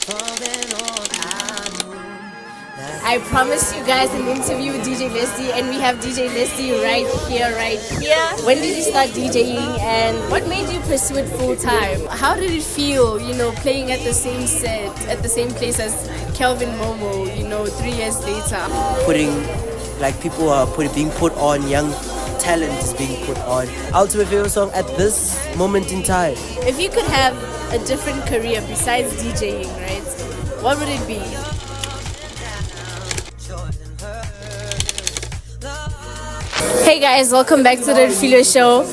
I promised you guys an interview with DJ Leslie, and we have DJ Leslie right here, right here. When did you start DJing, and what made you pursue it full time? How did it feel, playing at the same set, at the same place as Kelvin Momo, 3 years later? People are being put on, young talent is being put on. Ultimate favorite song at this moment in time. If you could have a different career besides DJing, right, what would it be? Hey guys, welcome back to the Refilwe show.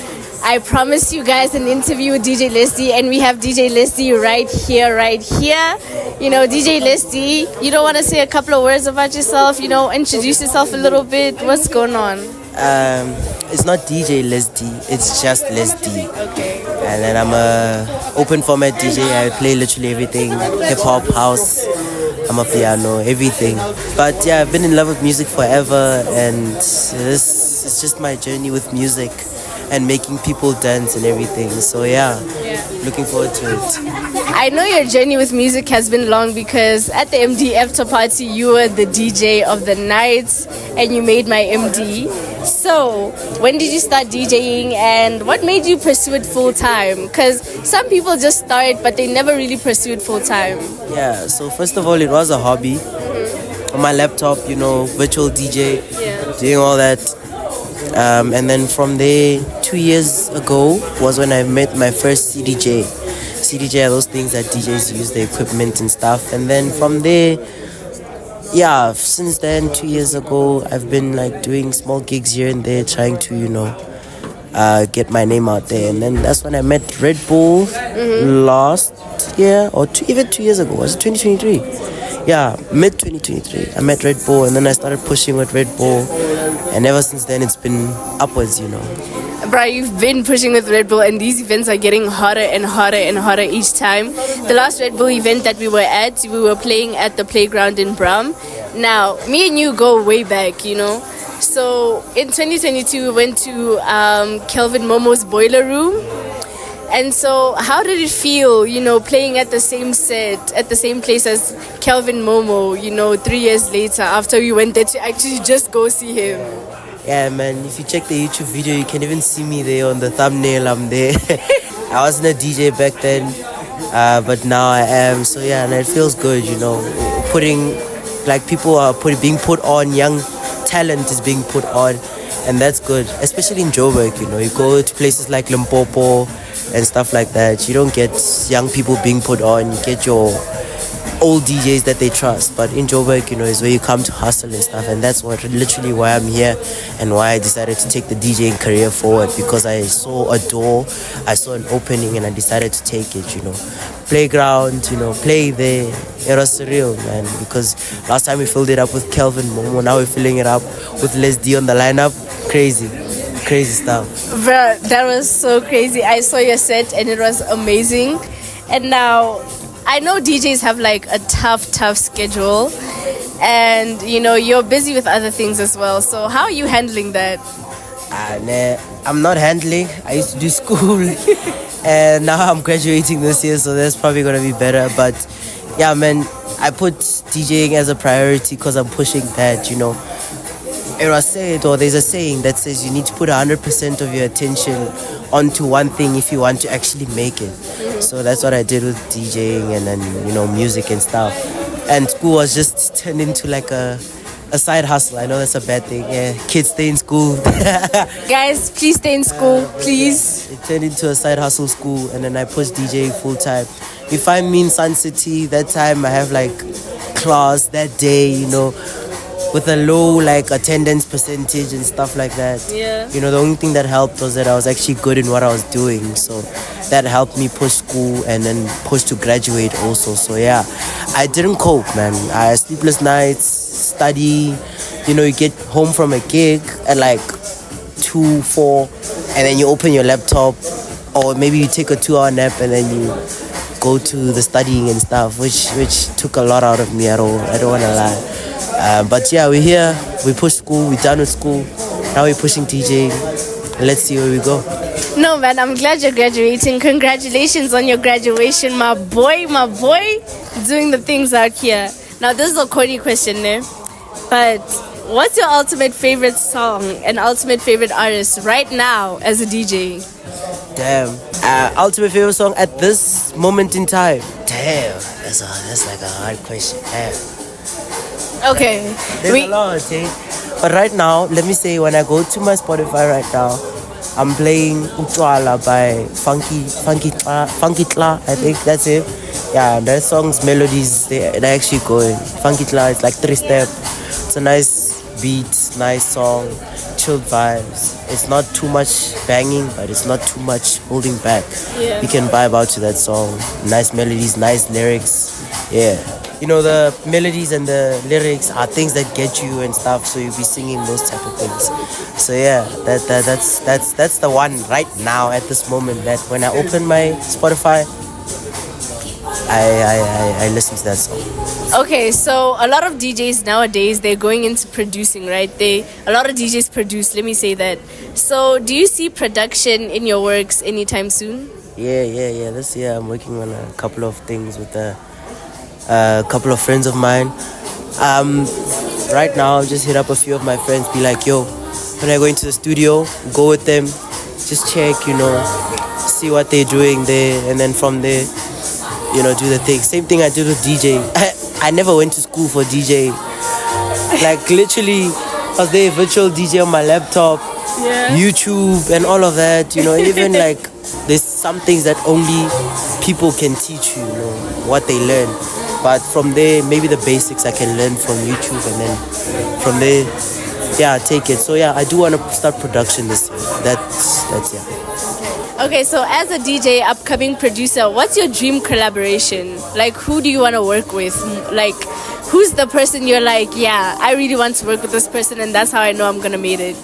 I promised you guys an interview with DJ Leslie, and we have DJ Leslie right here, right here. DJ Leslie, you don't want to say a couple of words about yourself, introduce yourself a little bit. What's going on? It's not DJ Leslie, it's just Leslie. Okay. And then I'm a open format DJ. I play literally everything, hip hop, house. I'm a piano, everything. But yeah, I've been in love with music forever, and this is just my journey with music and making people dance and everything. So yeah, looking forward to it. I know your journey with music has been long, because at the MD after party, you were the DJ of the night and you made my MD. So, when did you start DJing, and what made you pursue it full time? Because some people just start, but they never really pursue it full time. Yeah, so first of all, it was a hobby. On my laptop, virtual DJ, doing all that. And then from there, 2 years ago was when I met my first CDJ. CDJ are those things that DJs use, the equipment and stuff. And then from there, since then, 2 years ago, I've been doing small gigs here and there, trying to, get my name out there. And then that's when I met Red Bull last year, or even 2 years ago. Was it 2023? Yeah, mid-2023. I met Red Bull, and then I started pushing with Red Bull. And ever since then, it's been upwards, Bro, you've been pushing with Red Bull, and these events are getting hotter and hotter and hotter each time. The last Red Bull event that we were at, we were playing at the playground in Brum. Now, me and you go way back, So, in 2022, we went to Kelvin Momo's Boiler Room. And so, how did it feel, playing at the same set, at the same place as Kelvin Momo, 3 years later, after we went there to actually just go see him? Yeah, man, if you check the YouTube video, you can even see me there on the thumbnail. I'm there. I wasn't a DJ back then, but now I am. So yeah, and it feels good, people are being put on, young talent is being put on, and that's good, especially in Joburg. You go to places like Limpopo and stuff like that, you don't get young people being put on. You get your old DJs that they trust. But in Joburg, is where you come to hustle and stuff, and that's literally why I'm here and why I decided to take the DJing career forward, because I saw a door, I saw an opening, and I decided to take it. Playground, play there. It was surreal, man, because last time we filled it up with Kelvin Momo, now we're filling it up with Leslie on the lineup. Crazy stuff. Bro, that was so crazy. I saw your set and it was amazing. And now, I know DJs have a tough schedule, and you're busy with other things as well. So how are you handling that? I'm not handling. I used to do school, and now I'm graduating this year, so that's probably gonna be better. But yeah, man, I put DJing as a priority because I'm pushing that. It was said, or there's a saying that says you need to put 100% of your attention onto one thing if you want to actually make it. So that's what I did with DJing and then, music and stuff. And school was just turned into a side hustle. I know that's a bad thing. Yeah, kids stay in school. Guys, please stay in school, please. It turned into a side hustle school, and then I pushed DJing full time. You find me in Sun City, that time I have class that day, with a low attendance percentage and stuff like that. Yeah. The only thing that helped was that I was actually good in what I was doing. So that helped me push school and then push to graduate also. So yeah, I didn't cope, man. I had sleepless nights, study. You get home from a gig at 2, 4, and then you open your laptop, or maybe you take a 2-hour nap and then you go to the studying and stuff, which took a lot out of me. I don't want to lie. But yeah, we're here, we push school, we're done with school, now we're pushing DJing, let's see where we go. No, man, I'm glad you're graduating. Congratulations on your graduation, my boy, my boy. Doing the things out here. Now, this is a corny question, eh? But what's your ultimate favorite song and ultimate favorite artist right now as a DJ? Damn. Ultimate favorite song at this moment in time. Damn. That's like a hard question. Damn. Okay. There's a lot, eh? But right now, let me say, when I go to my Spotify right now, I'm playing Utwala by Funky Tla, I think that's it. Yeah, their songs, melodies, they're actually going. Funky Tla, it's like 3-step. It's a nice beat, nice song, chilled vibes. It's not too much banging, but it's not too much holding back. Yeah. You can vibe out to that song. Nice melodies, nice lyrics. Yeah. You know, the melodies and the lyrics are things that get you and stuff, so you'll be singing those type of things. So yeah, that's the one right now at this moment that when I open my Spotify, I listen to that song. Okay, so a lot of DJs nowadays, they're going into producing, right? A lot of DJs produce, let me say that. So do you see production in your works anytime soon? Yeah. This year I'm working on a couple of things with a couple of friends of mine. Right now, just hit up a few of my friends, be like, yo, when I go into the studio, go with them, just check, see what they're doing there, and then from there, do the thing. Same thing I did with DJ. I never went to school for DJ. Like, literally, I was there, virtual DJ on my laptop, YouTube, and all of that, even like, there's some things that only people can teach you, what they learn. But from there, maybe the basics I can learn from YouTube, and then from there, take it. So I do want to start production this year. That's Okay, so as a DJ, upcoming producer, what's your dream collaboration? Like, who do you want to work with? Like, who's the person you're like, I really want to work with this person, and that's how I know I'm gonna make it?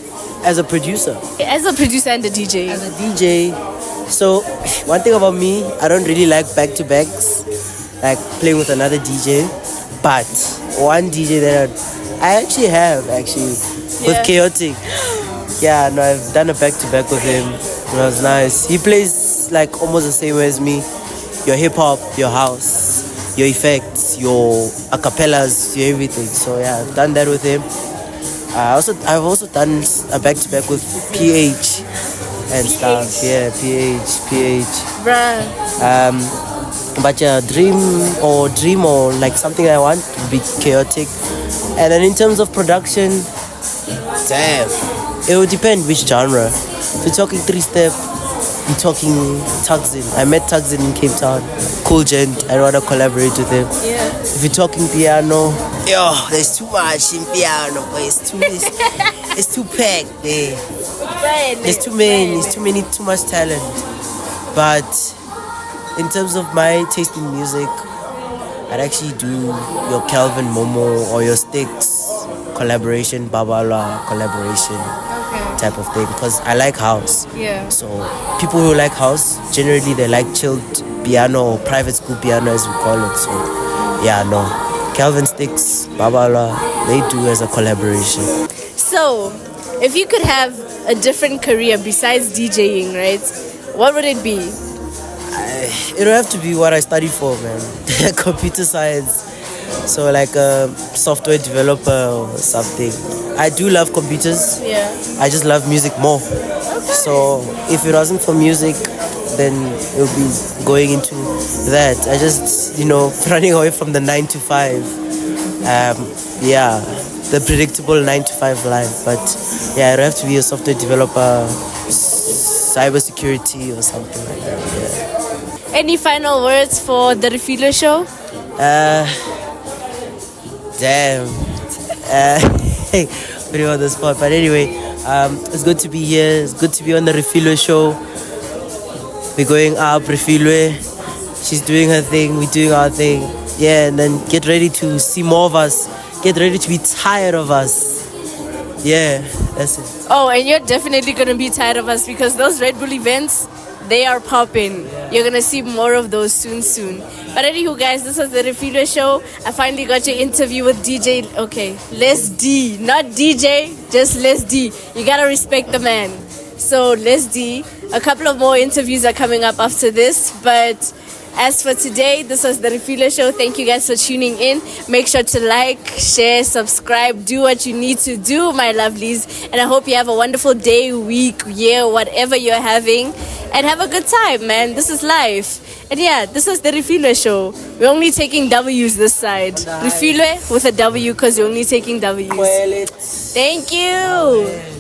As a producer? As a producer and a DJ. As a DJ, so one thing about me, I don't really like back-to-backs. Like playing with another DJ, but one DJ that I actually have with Chaotic. Yeah, no, I've done a back-to-back with him. It was nice. He plays like almost the same way as me. Your hip-hop, your house, your effects, your acapellas, your everything. So I've done that with him. I've also done a back-to-back with PH and stuff. Yeah, PH. Bruh. But dream or like something I want to be Chaotic. And then in terms of production, damn, it would depend which genre. If you're talking 3-step, you're talking Tuxin. I met Tuxin in Cape Town. Cool gent. I want to collaborate with him. Yeah. If you're talking piano, there's too much in piano, but it's too packed there. There's too much talent. But in terms of my taste in music, I'd actually do your Calvin Momo or your Sticks collaboration, Babala collaboration type of thing, because I like house. Yeah. So people who like house, generally they like chilled piano or private school piano as we call it. So Calvin Sticks, Babala, they do as a collaboration. So if you could have a different career besides DJing, right, what would it be? It'll have to be what I studied for, man. Computer science. So like a software developer or something. I do love computers. Yeah. I just love music more. Okay. So if it wasn't for music, then it would be going into that. I just, running away from the 9 to 5. The predictable 9 to 5 life. But it'll have to be a software developer, cybersecurity or something like that. Yeah. Any final words for the Refilwe show? Damn. Pretty on the spot. But anyway, it's good to be here. It's good to be on the Refilwe show. We're going up, Refilwe. She's doing her thing. We're doing our thing. Yeah, and then get ready to see more of us. Get ready to be tired of us. Yeah, that's it. Oh, and you're definitely going to be tired of us because those Red Bull events, they are popping. You're going to see more of those soon. But anywho, guys, this was the Refilwe show. I finally got your interview with DJ. Okay, Les D. Not DJ, just Les D. You got to respect the man. So Les D, A couple of more interviews are coming up after this, but as for today, this was the Refilwe Show. Thank you guys for tuning in. Make sure to like, share, subscribe, do what you need to do, my lovelies. And I hope you have a wonderful day, week, year, whatever you're having. And have a good time, man. This is life. And yeah, this was the Refilwe Show. We're only taking W's this side. Refilwe with a W because you're only taking W's. Thank you.